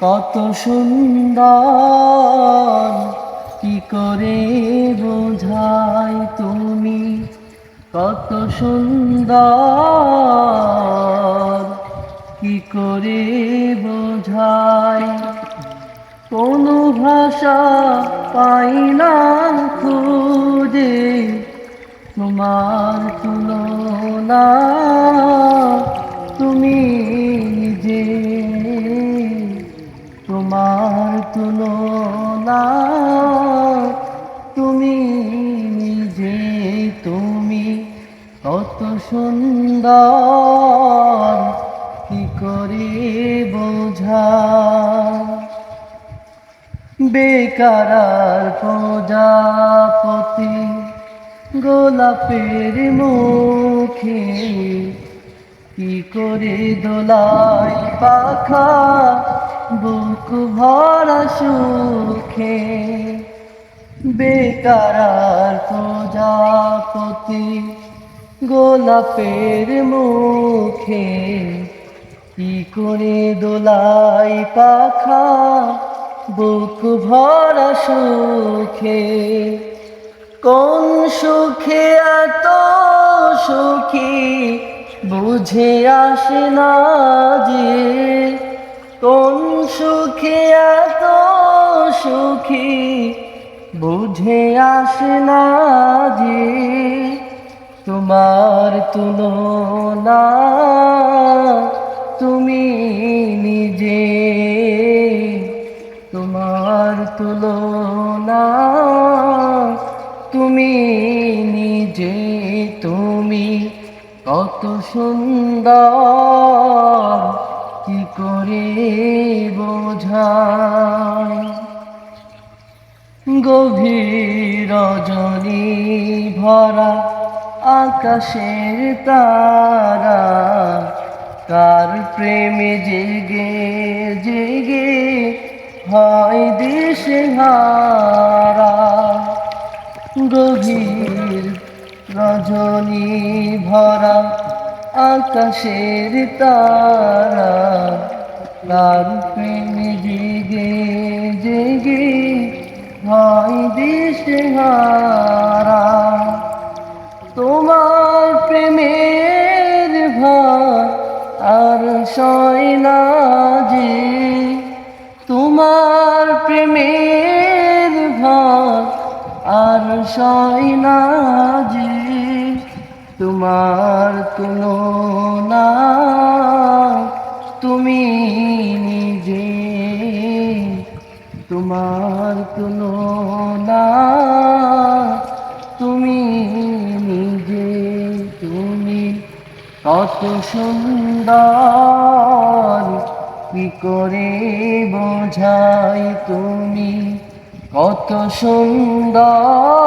কত সুন্দর কি করে বোঝাই তুমি, কত সুন্দর কি করে বোঝাই। কোনো ভাষা পাই না খুঁজে তোমার তুলনা, তুমি নিজে তোমার তুলনা, তুমি নিজে তুমি কত সুন্দর কি করে বোঝাই। বেকারার প্রজাপতি গোলাপের মুখে কি করে দোলায় পাখা বুক ভরা সুখে। বেকারার প্রজাপতি গোলাপের মুখে কি করে দোলায় পাখা বুক ভরা সুখে। কোন সুখে এত সুখী বুঝে আসে না যে, কোন সুখে এত সুখী বুঝে আসে না যে, তোমার তুলনা তুমি নিজে, তোমার তুলনা তুমি নিজে তুমি কত সুন্দর কি করে বোঝাই। গভীর রজনী ভরা আকাশের তারা কার প্রেমে জেগে জেগে হয় দিশেহারা। গভীর রজনী ভরা আকাশের তারা কার প্রেমে জেগে জেগে হয় দিশেহারা। তোমার প্রেমের ভার আর সয় না যে, তোমার প্রেমের ভার আর সয় না যে, তোমার তুলনা তুমি নিজে, তোমার তুলনা তুমি নিজে তুমি কত সুন্দর কি করে বোঝাই তুমি, কত সুন্দর